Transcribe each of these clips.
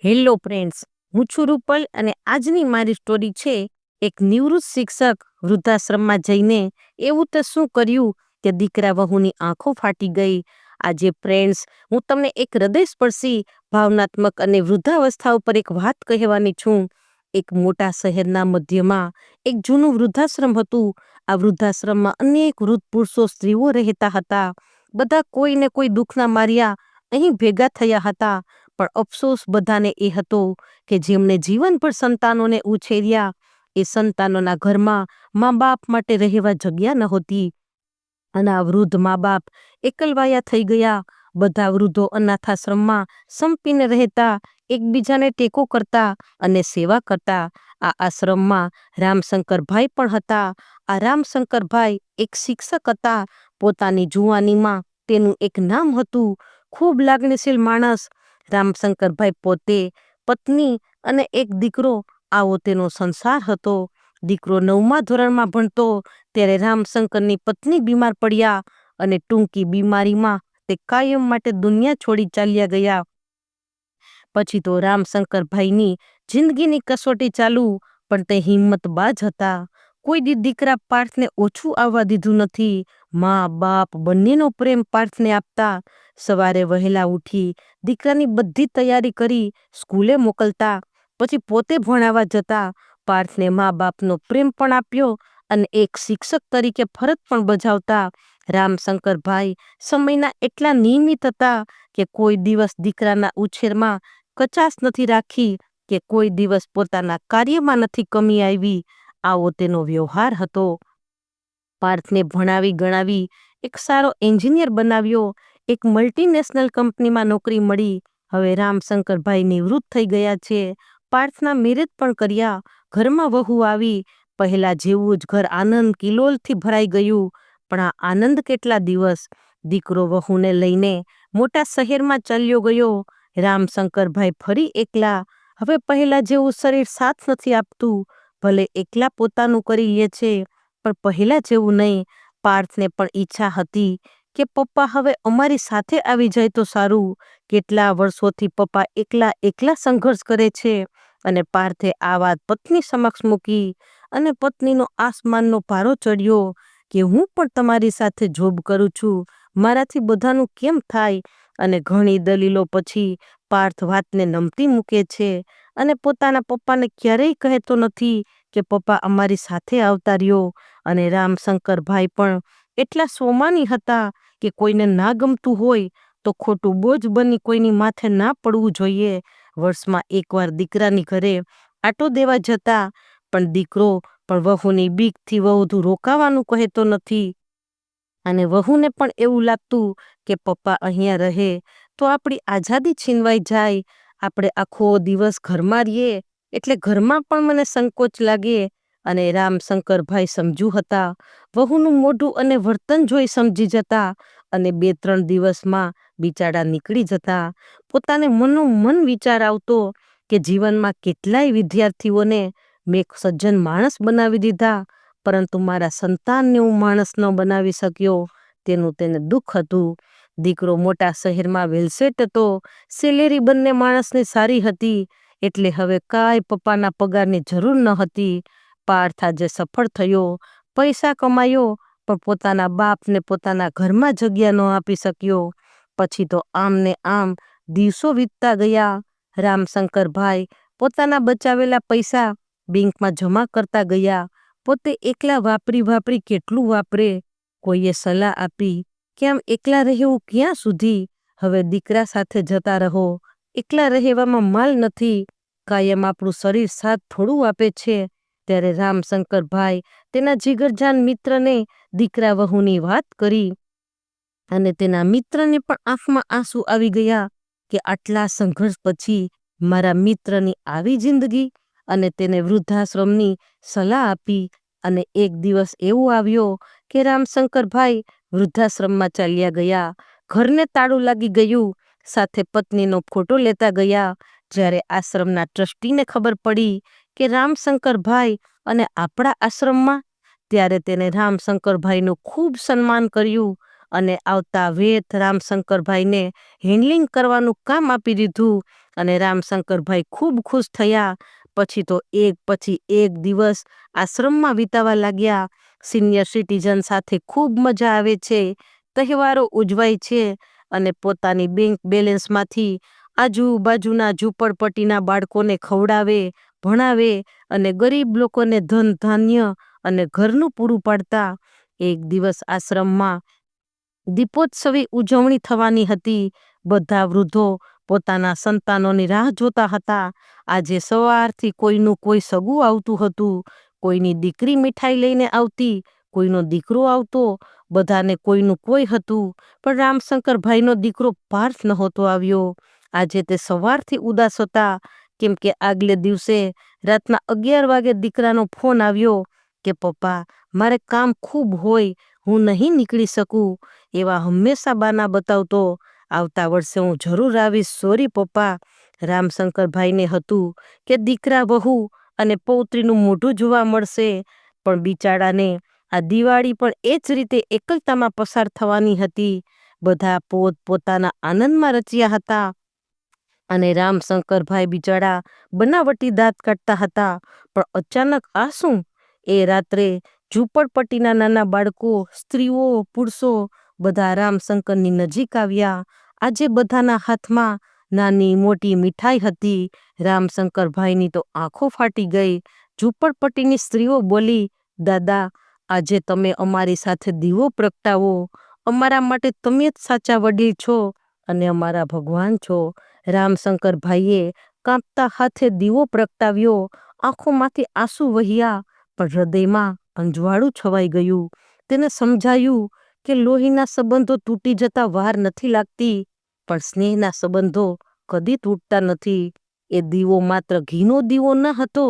Hello friends, હું છું રૂપલ અને આજની મારી સ્ટોરી છે એક નિવૃત્ત શિક્ષક વૃદ્ધાશ્રમમાં જઈને એવું તો શું કર્યું કે દીકરા વહુની આંખો ફાટી ગઈ. આજે ફ્રેન્ડ્સ, હું તમને એક હૃદયસ્પર્શી, ભાવનાત્મક અને વૃદ્ધાવસ્થા ઉપર એક વાત કહેવાની છું. એક મોટા શહેરના મધ્યમાં એક જૂનું વૃદ્ધાશ્રમ હતું. આ વૃદ્ધાશ્રમમાં અનેક વૃદ્ધ પુરુષો, સ્ત્રીઓ રહેતા હતા. બધા કોઈને કોઈ દુઃખના માર્યા અહીં ભેગા થયા હતા. પણ અફસોસ બધાને એ હતો કે જેમણે જીવનભર સંતાનોને ઉછેર્યા, એ સંતાનોના ઘરમાં મા બાપ માટે રહેવા જગ્યા નહોતી. અને આ વૃદ્ધ મા બાપ એકલવાયા થઈ ગયા. બધા વૃદ્ધો અનાથાશ્રમમાં સંપીને રહેતા, એકબીજાને ટેકો કરતા અને સેવા કરતા. આ આશ્રમમાં રામશંકરભાઈ પણ હતા. આ રામશંકરભાઈ એક શિક્ષક હતા. પોતાની જુવાનીમાં તેનું એક નામ હતું, ખૂબ લાગણીશીલ માણસ. રામશંકરભાઈ પોતે, પત્ની અને એક દીકરો, આવો તેનો સંસાર હતો. દીકરો 9મા ધોરણમાં ભણતો ત્યારે રામશંકરની પત્ની બીમાર પડ્યા અને ટૂંકી બીમારીમાં તે કાયમ માટે દુનિયા છોડી ચાલ્યા ગયા. પછી તો રામશંકરભાઈની જિંદગીની કસોટી ચાલુ. પણ તે હિંમતબાજ હતા. કોઈ દીકરા પાર્થને ઓછું આવવા દીધું નથી. મા બાપ બંનેનો પ્રેમ પાર્થને આપતા. સવારે વહેલા ઉઠી દીકરાની બધી તૈયારી કરી સ્કૂલે મોકલતા, પછી પોતે ભણાવવા જતા. પાર્થને મા બાપનો પ્રેમ પણ આપ્યો અને એક શિક્ષક તરીકે ફરજ પણ બજાવતા. રામશંકરભાઈ સમયના એટલા નિયમિત હતા કે કોઈ દિવસ દીકરાના ઉછેરમાં કચાશ નથી રાખી, કે કોઈ દિવસ પોતાના કાર્યમાં નથી કમી આવી. આવો તેનો વ્યવહાર હતો. પાર્થને ભણાવી ગણાવી એક સારો એન્જિનિયર બનાવ્યો. એક મલ્ટીનેશનલ કંપનીમાં નોકરી મળી. હવે રામશંકરભાઈ નિવૃત્ત થઈ ગયા છે. પાર્થના મેરેજ પણ કર્યા. ઘરમાં વહુ આવી. પહેલા જેવું જ ઘર આનંદ કિલોલથી ભરાઈ ગયું. પણ આ આનંદ કેટલા દિવસ. દીકરો વહુને લઈને મોટા શહેરમાં ચાલ્યો ગયો. રામશંકરભાઈ ફરી એકલા. હવે પહેલા જેવું શરીર સાથ નથી આપતું. ભલે એકલા પોતાનું કરી લે છે, પણ પહેલા જેવું નહીં. પાર્થને પણ ઈચ્છા હતી કે પપ્પા હવે અમારી સાથે આવી જાય તો સારું. કેટલા વર્ષોથી પપ્પા એકલા સંઘર્ષ કરે છે. અને પાર્થે આ વાત પત્ની સમક્ષ મૂકી અને પત્નીનો આસમાનનો પારો ચડ્યો કે હું પણ તમારી સાથે જોબ કરું છું, મારાથી બધાનું કેમ થાય. અને ઘણી દલીલો પછી પાર્થ વાતને નમતી મૂકે છે અને પોતાના પપ્પાને ક્યારેય કહેતો નથી કે પપ્પા અમારી સાથે આવતા રહ્યો. અને રામશંકરભાઈ પણ એટલા સ્વમાની હતા કે કોઈને ના ગમતું હોય તો ખોટું બોજ બની કોઈની માથે ના પડવું જોઈએ. વર્ષમાં એકવાર દીકરાની ઘરે આટો દેવા જતા, પણ દીકરો પણ વહુની બીકથી વધુ રોકાવાનું કહેતો નથી. અને વહુને પણ એવું લાગતું કે પપ્પા અહીંયા રહે તો આપણી આઝાદી છીનવાઈ જાય. આપણે આખો દિવસ ઘરમાં રહીએ એટલે ઘરમાં પણ મને સંકોચ લાગે. અને રામશંકરભાઈ સમજુ હતા. વહુનું મોઢું અને વર્તન જોઈ સમજી જતા અને 2-3 દિવસમાં બિચારા નીકળી જતા. પોતાને મનોમન વિચાર આવતો કે જીવનમાં કેટલાય વિદ્યાર્થીઓને મેં સજ્જન માણસ બનાવી દીધા, પરંતુ મારા સંતાનને હું માણસ ન બનાવી શક્યો. તેનું તેને દુઃખ હતું. દીકરો મોટા શહેરમાં વેલસેટ હતો. સેલેરી બંને માણસની સારી હતી, એટલે હવે કાંઈ પપ્પાના પગારની જરૂર ન હતી. પાર્થ આજે સફળ થયો, પૈસા કમાયો, પણ પોતાના બાપને પોતાના ઘરમાં જગ્યા ન આપી શક્યો. પછી તો આમ ને આમ દિવસો વીતતા ગયા. રામશંકરભાઈ પોતાના બચાવેલા પૈસા બેંકમાં જમા કરતા ગયા. પોતે એકલા વાપરી કેટલું વાપરે. કોઈએ સલાહ આપી કે આમ એકલા રહેવું ક્યાં સુધી, હવે દીકરા સાથે જતા રહો. એકલા રહેવામાં માલ નથી, કાયમ આપણું શરીર સાથ થોડું આપે છે. ત્યારે રામશંકરભાઈ તેના જીગરજાન મિત્રને દીકરા વહુની વાત કરી અને તેના મિત્રને પણ આંખમાં આંસુ આવી ગયા કે આટલા સંઘર્ષ પછી મારા મિત્રની આવી જિંદગી. અને તેને વૃદ્ધાશ્રમની સલાહ આપી. અને એક દિવસ એવો આવ્યો કે રામશંકરભાઈ વૃદ્ધાશ્રમમાં ચાલ્યા ગયા. ઘરને તાળું લાગી ગયું. સાથે પત્નીનો ફોટો લેતા ગયા. જ્યારે આશ્રમના ટ્રસ્ટીને ખબર પડી કે રામશંકરભાઈ અને આપણા આશ્રમમાં, ત્યારે તેને રામશંકરભાઈનું ખૂબ સન્માન કર્યું અને આવતા વેત રામશંકરભાઈને હેન્ડલિંગ કરવાનું કામ આપી દીધું અને રામશંકરભાઈ ખૂબ ખુશ થયા. પછી તો એક પછી એક દિવસ આશ્રમમાં વિતાવા લાગ્યા. સિનિયર સિટીઝન સાથે ખૂબ મજા આવે છે, તહેવારો ઉજવાય છે અને પોતાની બેંક બેલેન્સમાંથી આજુબાજુના ઝૂંપડપટ્ટીના બાળકોને ખવડાવે, ભણાવે અને ગરીબ લોકોને ધન ધાન્ય અને ઘરનું પૂરું પાડતા. એક દિવસ આશ્રમમાં દીપોત્સવી ઉજવણી થવાની હતી. બધા વૃદ્ધો પોતાના સંતાનોની રાહ જોતા હતા. આજે સવારથી કોઈનું કોઈ સગું આવતું હતું. કોઈની દીકરી મીઠાઈ લઈને આવતી, કોઈનો દીકરો આવતો, બધાને કોઈનું કોઈ હતું. પણ રામશંકરભાઈનો દીકરો પાર્થ નહોતો આવ્યો. આજે તે સવારથી ઉદાસ હતા, કેમ કે આગલે દિવસે રાતના 11 વાગે દીકરાનો ફોન આવ્યો કે પપ્પા, મારે કામ ખૂબ હોય, હું નહીં નીકળી શકું. એવા હંમેશા બાના બતાવતો. આવતા વર્ષે હું જરૂર આવીશ, સોરી પપ્પા. રામશંકરભાઈને હતું કે દીકરા વહુ અને પૌત્રીનું મોઢું જોવા મળશે, પણ બિચારાને આ દિવાળી પણ એ જ રીતે એકલતામાં પસાર થવાની હતી. બધા પોત પોતાના આનંદમાં રચ્યા હતા અને રામશંકરભાઈ બિચારા બનાવટી દાંત કાઢતા હતા. પણ અચાનક આ શું? એ રાત્રે ઝૂંપડપટ્ટીના નાના બાળકો, સ્ત્રીઓ, પુરુષો બધા રામશંકરની નજીક આવ્યા. આજે બધાના હાથમાં નાની મોટી મીઠાઈ હતી. રામશંકરભાઈની તો આંખો ફાટી ગઈ. ઝૂંપડપટ્ટીની સ્ત્રીઓ બોલી, દાદા, આજે તમે અમારી સાથે દીવો પ્રગટાવો. અમારા માટે તમે જ સાચા વડીલ છો અને અમારા ભગવાન છો. રામશંકરભાઈએ કાંપતા હાથે દીવો પ્રગટાવ્યો. આંખોમાંથી આંસુ વહ્યા, પણ હૃદયમાં અંજવાળું છવાઈ ગયું. તેને સમજાયું કે લોહીના સંબંધો તૂટી જતા વાર નથી લાગતી, પણ સ્નેહના સંબંધો કદી તૂટતા નથી. એ દીવો માત્ર ઘીનો દીવો ન હતો,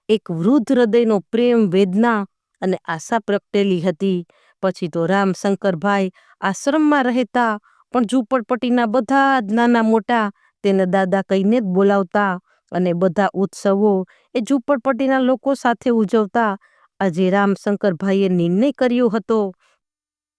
એક વૃદ્ધ હૃદયનો પ્રેમ, વેદના અને આશા પ્રગટેલી હતી. પછી તો રામશંકરભાઈ આશ્રમમાં રહેતા, પણ ઝૂંપડપટ્ટીના બધા જ નાના મોટા તેને દાદા કહીને જ બોલાવતા અને બધા ઉત્સવો એ ઝૂંપડપટ્ટીના લોકો સાથે ઉજવતા. આજે રામશંકરભાઈએ નિર્ણય કર્યો હતો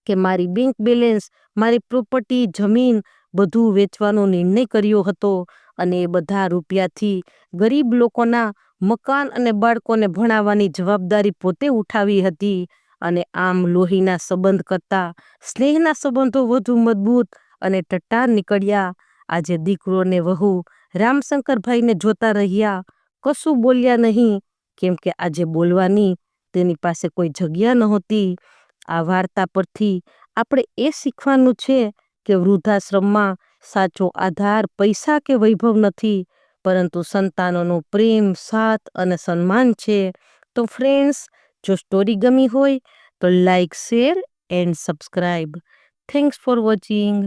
કે મારી બેંક બેલેન્સ, મારી પ્રોપર્ટી, જમીન બધું વેચવાનો નિર્ણય કર્યો હતો અને એ બધા રૂપિયાથી ગરીબ લોકોના મકાન અને બાળકોને ભણાવવાની જવાબદારી પોતે ઉઠાવી હતી. અને આમ લોહીના સંબંધ કરતાં સ્નેહના સંબંધો વધુ મજબૂત અને ટટ્ટાર નીકળ્યા. આજે દીકરો ને વહુ રામશંકરભાઈને જોતા રહ્યા, કશું બોલ્યા નહીં, કેમ કે આજે બોલવાની તેની પાસે કોઈ જગ્યા નહોતી. આ વાર્તા પરથી આપણે એ શીખવાનું છે કે વૃદ્ધાશ્રમમાં સાચો આધાર પૈસા કે વૈભવ નથી, પરંતુ સંતાનોનો પ્રેમ, સાથ અને સન્માન છે. તો ફ્રેન્ડ્સ, જો સ્ટોરી ગમી હોય તો like, share and subscribe. Thanks for watching.